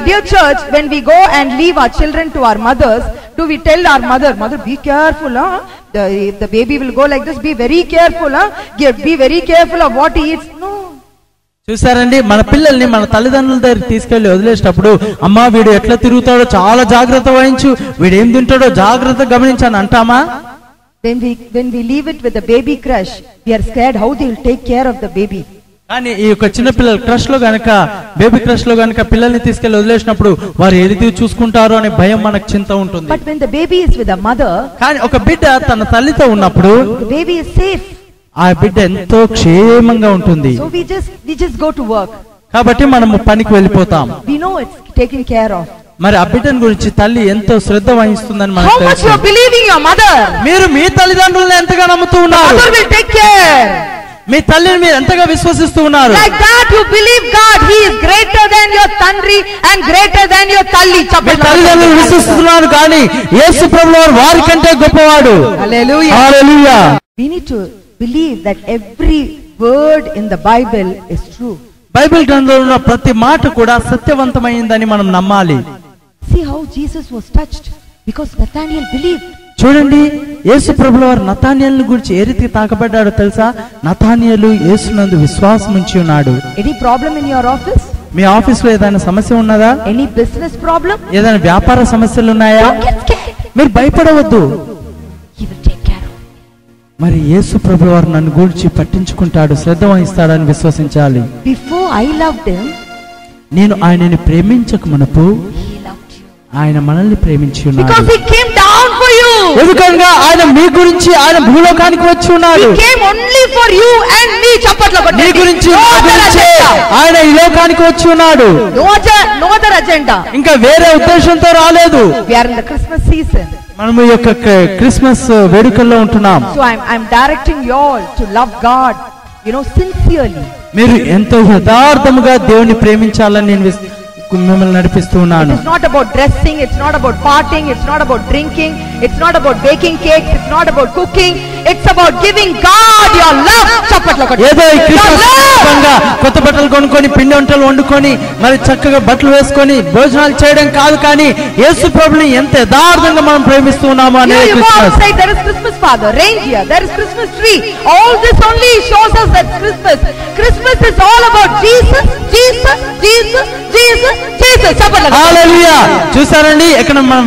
dear church, when we go and leave our children to our mothers, do we tell our mother, be careful, if the baby will go like this, be very careful, be very careful of what he eats? No. చూసారండి, మన పిల్లల్ని మన తల్లిదండ్రుల దగ్గర తీసుకెళ్లి వదిలేసేటప్పుడు, అమ్మా వీడు ఎట్లా తిరుగుతాడో చాలా జాగ్రత్త వహించు, వీడు ఏం తింటాడో జాగ్రత్త గమనించాను అంటామా? When we leave it with the baby crush, we are scared how they will take care of the baby. కానీ ఈ యొక్క చిన్న పిల్లల క్రష్ లో గనక, బేబీ క్రష్ లో గనక పిల్లల్ని తీసుకెళ్లి వదిలేసినప్పుడు వారు ఏది చూసుకుంటారో అనే భయం మనకు చింత ఉంటుంది. But when the baby is with a mother, కానీ ఒక బిడ్డ తన తల్లితో ఉన్నప్పుడు the baby is safe. ఆ బిడ్డ ఎంతో క్షేమంగా ఉంటుంది. So we just go to work. కాబట్టి మనము పనికి వెళ్ళిపోతాం. We know it's taken care of. మరి ఆ బిడ్డను గురించి తల్లి ఎంతో శ్రద్ధ వహిస్తుందని మనకు తెలుసు. How much you are believing your mother? మీరు మీ తల్లిదండ్రులను ఎంతగా నమ్ముతూ ఉన్నారు? Mother will take care. మీ తల్లిని మీరు ఎంతగా విశ్వసిస్తూ ఉన్నారు? Like that you believe God, he is greater than your tandri and greater than your talli. మీ తల్లిదండ్రులను విశ్వసిస్తున్నారు కానీ యేసు ప్రభువు వారి కంటే గొప్పవాడు. Hallelujah. Hallelujah. We need to believe that every word in the Bible is true. Bible గ్రంథంలో ఉన్న ప్రతి మాట కూడా సత్యవంతమైందని మనం నమ్మాలి. See how Jesus was touched because Nathanael believed. చూడండి, యేసు ప్రభువు వారు నతానియేలును గురించి ఏ రీతిగా తాకబడ్డాడో తెలుసా? నతానియేలు యేసునందు విశ్వాసం ఉంచి ఉన్నాడు. Any problem in your office? Me office లో ఏదైనా సమస్య ఉన్నదా? Any business problem? ఏదైనా వ్యాపార సమస్యలు ఉన్నాయా? మీరు భయపడవద్దు. He will take care of. మరి యేసు ప్రభువు వారు నన్ను గురించి పట్టించుకుంటాడు, శ్రద్ధ వహిస్తాడని విశ్వసించాలి. Before I loved him, నేను ఆయనని ప్రేమించక మునుపు ఆయన మనల్ని ప్రేమించి ఉన్నాడు. Because he came down for you. ఎందుకంటే ఆయన మీ గురించి ఆయన భూలోకానికి వచ్చి ఉన్నాడు. He came only for you and me. చప్పట్లు కొట్టండి. మీ గురించి ఆయన ఈ లోకానికి వచ్చి ఉన్నాడు. No other agenda. ఇంకా వేరే ఉద్దేశంతో రాలేదు. We are in the Christmas season. మనము ఈ యొక్క క్రిస్మస్ వేడుకల్లో ఉంటున్నాం. So I'm directing you all to love God, sincerely. మీరు ఎంతో యథార్థముగా దేవుని ప్రేమించాలని నేను మిమ్మల్ని నడిపిస్తూ ఉన్నాను. It's not about dressing, it's not about partying, it's not about drinking, it's not about baking cakes, it's not about cooking, it's about giving God your love. చప్పట్లు కొట్టండి. ఏదో ఈ క్రిస్మస్ సందర్భంగా కొత్త బట్టలు కొనుక్కొని పిండి వంటలు వండుకొని మరి చక్కగా బట్టలు వేసుకొని భోజనాలు చేయడం కాదు, కానీ యేసు ప్రభువుని ఎంత యథార్థంగా మనం ప్రేమిస్తూ ఉన్నాము అనేది Christmas. There is Christmas father, reindeer, there is Christmas tree. All this only shows us that Christmas. Christmas is all about Jesus, Jesus, Jesus, Jesus, Jesus. హల్లెలూయా. చూసారండి, ఇక్కడ మనం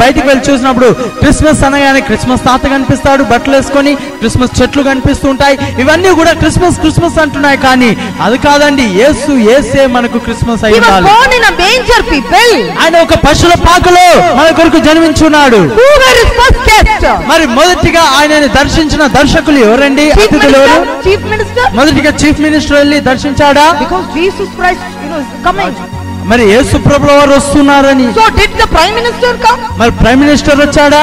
బయటికి వెళ్ళి చూసినప్పుడు క్రిస్మస్ అనగానే క్రిస్మస్ తాత కనిపిస్తాడు, బట్టలు వేసుకొని క్రిస్మస్ చెట్లు కనిపిస్తూ ఉంటాయి. ఇవన్నీ కూడా క్రిస్మస్ క్రిస్మస్ అంటున్నాయి, కానీ అది కాదండి. యేసే మనకు క్రిస్మస్ అయి ఉండాలి. ఆయన ఒక పశువుల పాకలో మన కొరకు జన్మించున్నాడు. మరి మొదటిగా ఆయనని దర్శించిన దర్శకులు ఎవరండి? అతిథులు ఎవరు? మొదటిగా చీఫ్ మినిస్టర్ వెళ్ళి దర్శించాడా? మరి యేసు ప్రభువు వారు వస్తున్నారని. So did the prime minister come? మరి ప్రైమ్ మినిస్టర్ వచ్చాడా?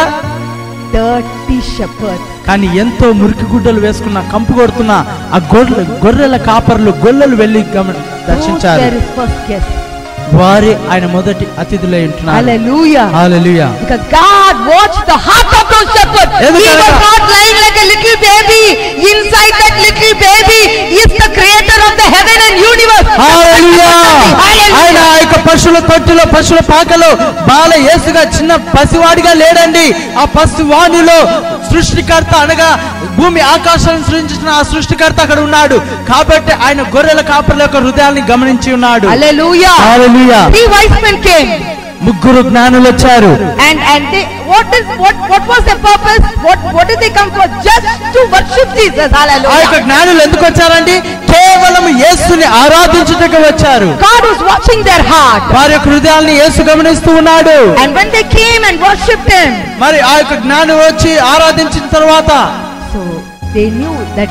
Dirty shepherds. కానీ ఎంతో మురికి గుడ్డలు వేసుకున్న, కంపు కొడుతున్న ఆ గొర్రెల కాపర్లు, గొల్లలు వెళ్ళి దర్శించారు. వారి ఆయన మొదటి అతిథులై ఉంటున్నారు. Hallelujah. Hallelujah. Because God watched the heart of those shepherds. He was not lying like a little baby. Inside that little baby is the creator of the heaven and universe. Hallelujah. ఆయన ఆ యొక్క పశువుల తొట్టిలో, పశువుల పాకలో బాల యేసుగా చిన్న పసివాడిగా లేడండి. ఆ పసివాడిలో సృష్టికర్త అనగా భూమి ఆకాశాలను సృష్టించిన ఆ సృష్టికర్త అక్కడ ఉన్నాడు. కాబట్టి ఆయన గొర్రెల కాపర్ల యొక్క హృదయాన్ని గమనించి ఉన్నాడు. Hallelujah. Hallelujah. 3 wise men came. ముగ్గురు జ్ఞానులు వచ్చారు. And they, what was their purpose? What did they come for? Just to worship Jesus. Hallelujah. ఆ యొక్క జ్ఞానులు ఎందుకు వచ్చారండి? కేవలం యేసుని ఆరాధించుటకు వచ్చారు. God was watching their heart. వారి యొక్క హృదయాల్ని యేసు గమనిస్తూ ఉన్నాడు. And when they came and worshipped him, మరి ఆ యొక్క జ్ఞానులు వచ్చి ఆరాధించిన తర్వాత, so they knew that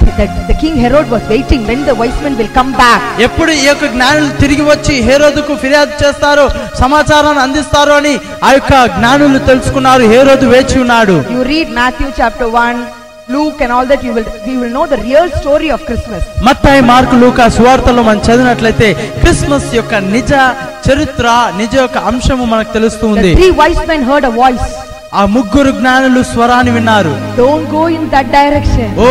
the king Herod was waiting when the wise men will come back. ఎప్పుడు ఈ యొక్క జ్ఞానులు తిరిగి వచ్చి హేరోదుకు ఫిర్యాదు చేస్తారో, సమాచారాన్ని అందిస్తారో అని ఆ యొక్క జ్ఞానులు తెలుసుకున్నారు. హేరోదు వేచి ఉన్నాడు. You read Matthew chapter 1, Luke and all that, we will know the real story of Christmas. Mattayi, mark, లూకా సువార్తల్లో మనం చదివినట్లయితే క్రిస్మస్ యొక్క నిజ చరిత్ర, నిజ యొక్క అంశము మనకు తెలుస్తూ ఉంది. The 3 wise men heard a voice. ఆ ముగ్గురు జ్ఞానులు స్వరాన్ని విన్నారు. Don't go in that direction. ఓ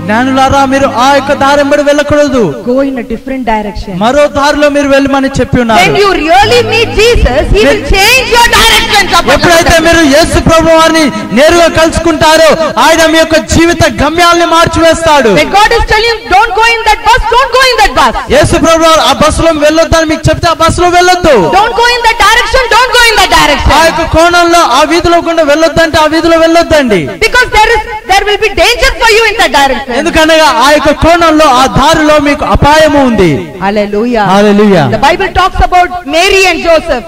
జ్ఞానులారా మీరు ఆ యొక్క దారి వెంబడి వెళ్ళకూడదు, go in a different direction. మరో దారిలో మీరు వెళ్ళమని చెప్పి ఉన్నారు. When you really meet Jesus, he will change your direction. ఎప్పుడైతే మీరు యేసు ప్రభువు వారిని నేరుగా కలుసుకుంటారో ఆయన మీ యొక్క జీవిత గమ్యాలను మార్చివేస్తాడు. When God is telling you don't go in that bus, don't go in that bus. యేసు ప్రభువు ఆ బస్సులో వెళ్ళొద్దని మీకు చెప్తే ఆ బస్సులో వెళ్ళొద్దు. Don't go in that direction, don't go in that direction. ఆ యొక్క కోణంలో ఆ వీధిలో గుండా వెళ్ళొద్దంటే ఆ వీధిలో వెళ్ళొద్దండి. Because there will be danger for you in that direction. ఎందుకనగా ఆ యొక్క కోణంలో ఆ దారిలో మీకు అపాయము ఉంది. Hallelujah. Hallelujah. The Bible talks about Mary and Joseph.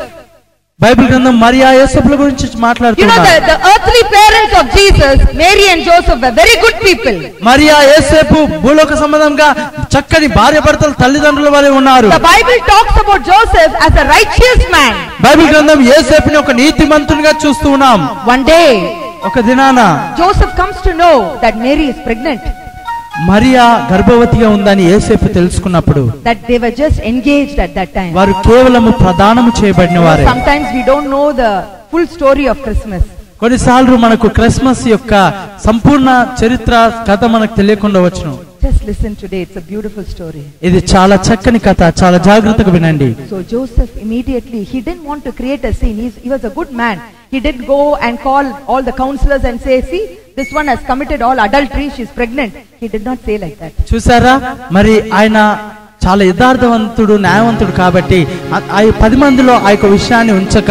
Bible గ్రంథం మరియా యోసేపుల గురించి మాట్లాడుతున్నారు. The earthly parents of Jesus, Mary and Joseph, were very good people. Mariya యోసేపు భూలోక సంబంధంగా చక్కని భార్యాభర్తల తల్లిదండ్రుల వలె ఉన్నారు. The Bible talks about Joseph as a righteous man. Bible గ్రంథం యోసేపుని ఒక నీతిమంతునిగా చూస్తూ ఉన్నాం. One day, ఒక దినాన Joseph comes to know that Mary is pregnant. Mariya గర్భవతిగా ఉందని యోసేపు తెలుసుకున్నప్పుడు that they were just engaged at that time. వారు కేవలము ప్రదానము చేయబడిన వారే. Sometimes we don't know the full story of Christmas. కొన్నిసార్లు మనకు క్రిస్మస్ యొక్క సంపూర్ణ చరిత్ర కథ మనకు తెలియకుండా వచ్చును. Just listen today, it's a beautiful story. ఇది చాలా చక్కని కథ, చాలా జాగ్రత్తగా వినండి. So Joseph immediately, he didn't want to create a scene. He was a good man. He didn't go and call all the counselors and say, see, this one has committed all adultery, she's pregnant. He did not say like that. చూసారా, మరి ఆయన చాలా యథార్థవంతుడు, న్యాయవంతుడు కాబట్టి ఆ 10 మందిలో ఆ యొక్క విషయాన్ని ఉంచక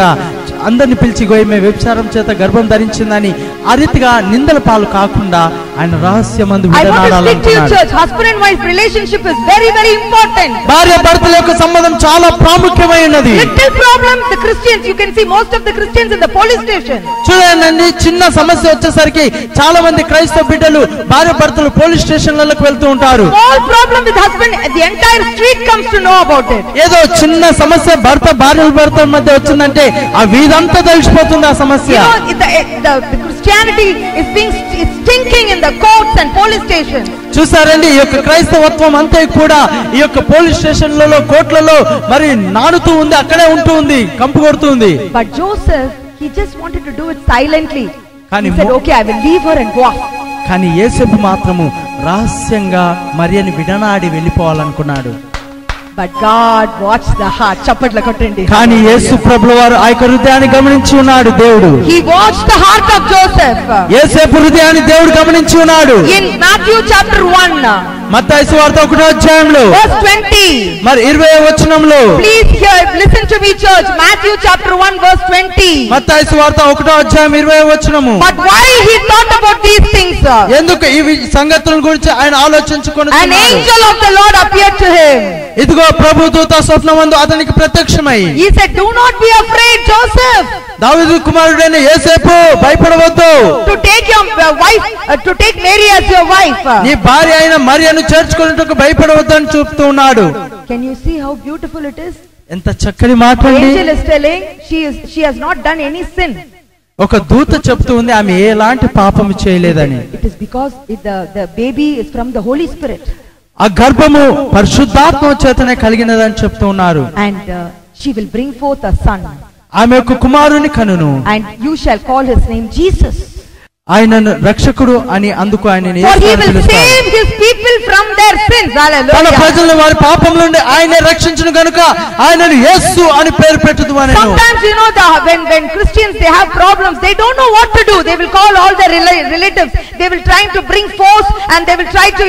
అందరిని పిలిచి గోయమే వ్యభిచారం చేత గర్భం ధరించిందని ఆ రీతిగా నిందల పాలు కాకుండా ఆయన రహస్యమందు విడనాడాలనుకున్నాడు. Husband and wife relationship is very very important. భార్య భర్తల యొక్క సంబంధం చాలా ప్రాముఖ్యమైనది. Little problem the Christians, you can see most of the Christians in the police station. చూడండి, చిన్న సమస్య వచ్చేసరికి చాలా మంది క్రైస్తవ బిడ్డలు భార్య భర్తలు పోలీస్ స్టేషన్లకు వెళ్తూ ఉంటారు. Small problem with husband, the entire street comes to know about it. ఏదో చిన్న సమస్య భార్య భర్తల మధ్య వచ్చిందంటే ఆ వీధంతా తెలిసిపోతుంది ఆ సమస్య. The Christianity is being stinking in the courts and police stations. చూసారండి, ఈ యొక్క క్రైస్తవత్వం అంతా కూడా ఈ యొక్క పోలీస్ స్టేషన్లలో కోర్టులలో మరి నానుతూ ఉంది, అక్కడే ఉంటూ ఉంది, కంపు కొడుతుంది. But Joseph, he just wanted to do it silently. He said, okay, I will leave her and go off. కానీ యేసేపు మాత్రము రహస్యంగా మరియని విడనాడి వెళ్ళిపోవాలనుకున్నాడు. But God watched the heart. చప్పట్ల కొట్టండి. కానీ యేసు ప్రభువు వారు ఆ యొక్క హృదయాన్ని గమనించి ఉన్నాడు దేవుడు. He watched the heart of Joseph. యేసేపు హృదయాన్ని దేవుడు గమనించి ఉన్నాడు. In Matthew chapter 1, మత్తయి సువార్త 1వ అధ్యాయంలో verse 20, మరి 20వ వచనంలో, please hear, listen to me church. Matthew chapter 1 verse 20. మత్తయి సువార్త 1వ అధ్యాయం 20వ వచనము. But why he thought about these things? ఎందుకు ఈ సంగతుల గురించి ఆయన ఆలోచించుకొనుచున్నాడు. An angel of the Lord appeared to him. ఇదిగో ప్రభు దూత స్వప్నమందు అతనికి ప్రత్యక్షమై, he said, do not be afraid, Joseph. దావీదు కుమారుడైన యోసేపు భయపడవద్దు. To take your wife, to take Mary as your wife. నీ భార్య అయిన మరియను చేర్చుకొనుటకు భయపడవద్దు అని చెప్తూ ఉన్నాడు. Can you see how beautiful it is? ఎంత చక్కని మాట అండి. Angel is telling she has not done any sin. ఒక దూత చెప్తూ ఉంది ఆమె ఎలాంటి పాపము చేయలేదని. It is because the baby is from the Holy Spirit. ఆ గర్భము పరిశుద్ధాత్మ చేతనే కలిగినదని చెప్తూ ఉన్నారు. And she will bring forth a son. ఆమె ఒక కుమారుని కనును. And you shall call his name Jesus. ఆయనను రక్షకుడు అని అందుకు ఆయనని For he will save his people from their sins. Hallelujah. తన ప్రజలను వారి పాపముల నుండి ఆయనే రక్షించును గనుక ఆయనను యేసు అని పేరు పెట్టుదుము అని. Sometimes you know when Christians they have problems, they don't know what to do. They will call all their relatives. They will try to bring force and they will try to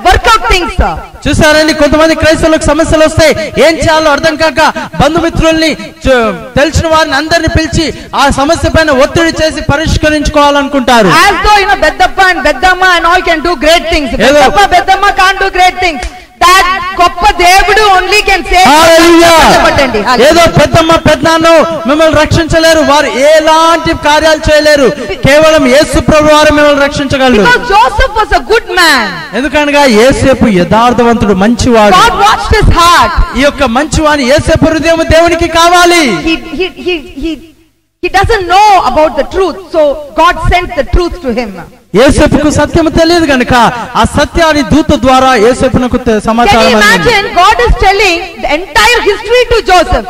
work out things. చూసారండి, కొంతమంది క్రైస్తవులకు సమస్యలు వస్తాయి, ఏం చేయాలో అర్థం కాక బంధుమిత్రుల్ని తెలిసిన వారిని అందరిని పిలిచి ఆ సమస్య పైన ఒత్తిడి చేసి పరిష్కరించుకోవాలనుకుంటారు. As though Bedappa and Bedamma and all can do great things. Bedappa, Bedamma can't do great things. That గొప్ప దేవుడు only can save. ఏదో పెద్దమ్మ పెద్దనాన్న మిమ్మల్ని రక్షించలేరు, వారు ఎలాంటి కార్యాలు చేయలేరు, కేవలం యేసు ప్రభువు వారు మిమ్మల్ని రక్షించగలరు. Because Joseph was a good man. ఎందుకనగా యేసేపు యథార్థవంతుడు, మంచివాడు. God watched his heart. ఈ యొక్క మంచివాని యేసేపు హృదయం దేవునికి కావాలి. He doesn't know about the truth, so God sent the truth to him. యేసేపుకు సత్యము తెలియదు గనుక ఆ సత్యాన్ని దూత ద్వారా యేసేపునకు సమాచారం అందింది. Can you imagine God is telling the entire history to Joseph?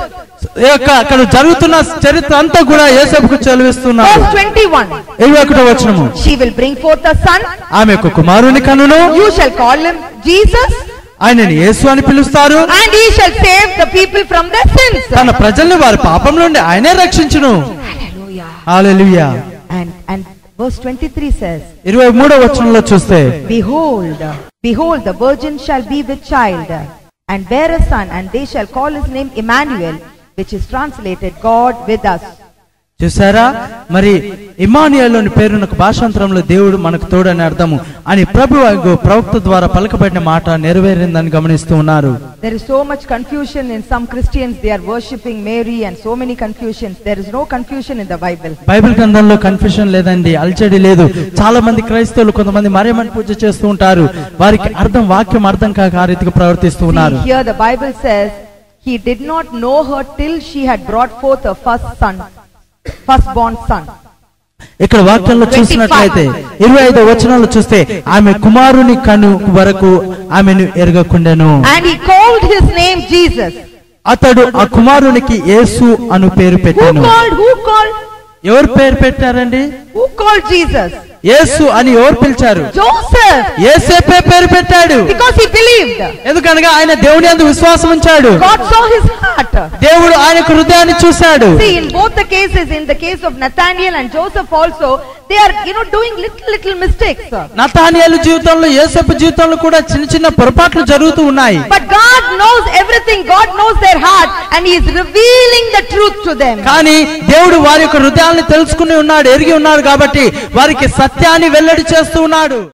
అక్కడ జరుగుతున్న చరిత్ర అంతా కూడా యేసేపుకు చదివిస్తున్నారు. Verse 21. 21వ వచనము. She will bring forth a son. ఆమె ఒక కుమారుని కనును. You shall call him Jesus. ఆయనని యేసు అని పిలుస్తారు. And he shall save the people from their sins. తన ప్రజల్ని వారి పాపం నుండి ఆయనే రక్షించును. Hallelujah. Hallelujah. And verse 23 says, 23వ వచనంలో చూస్తే, Behold, the virgin shall be with child, and bear a son, and they shall call his name Emmanuel, which is translated God with us. చూసారా, మరి ఇమ్మానుయేలుని పేరునకు భాషాంతరంలో దేవుడు మనకు తోడని అర్థము అని ప్రభువు ప్రవక్త ద్వారా పలకబడిన మాట నెరవేరిందని గమనిస్తూ ఉన్నారు. There is so much confusion in some Christians. They are worshipping Mary and so many confusions. There is no confusion in the Bible. Bible గ్రంథంలో కన్ఫ్యూషన్ లేదండి, అల్చడి లేదు. చాలా మంది క్రైస్తవులు కొంతమంది మరియమ్మని పూజ చేస్తూ ఉంటారు. వారికి వాక్యం అర్థం కాక ఆ రీతిగా ప్రవర్తిస్తూ ఉన్నారు. Here the Bible says he did not know her till she had brought forth her firstborn son. ఇక్కడ వాక్యంలో చూసినట్లయితే 25వ వచనంలో చూస్తే ఆమె కుమారుని కను వరకు ఆమెను ఎరగకుండెను. And he called his name Jesus. అతడు ఆ కుమారునికి యేసు అను పేరు పెట్టెను. Who called? ఎవరు పేరు పెట్టారండి? Who called Jesus? యేసు అని ఎవరు పిలిచారు? Joseph. యేసేపే పేరు పెట్టాడు. Because he believed. ఎందుకనగా ఆయన దేవుని యందు విశ్వాసం ఉంచాడు. God saw his heart. దేవుడు ఆయన హృదయాన్ని చూశాడు. See, in both the cases, in the case of Nathaniel and Joseph also, they are doing little mistakes. Nathanael జీవితంలో యేసేపు జీవితంలో కూడా చిన్న పొరపాట్లు జరుగుతూ ఉన్నాయి. But God knows everything. God knows their heart and he is revealing the truth to them. కానీ దేవుడు వారి యొక్క హృదయాలను తెలుసుకుని ఉన్నాడు, ఎరిగి ఉన్నాడు కాబట్టి వారికి సత్యాన్ని వెల్లడి చేస్తూ ఉన్నాడు.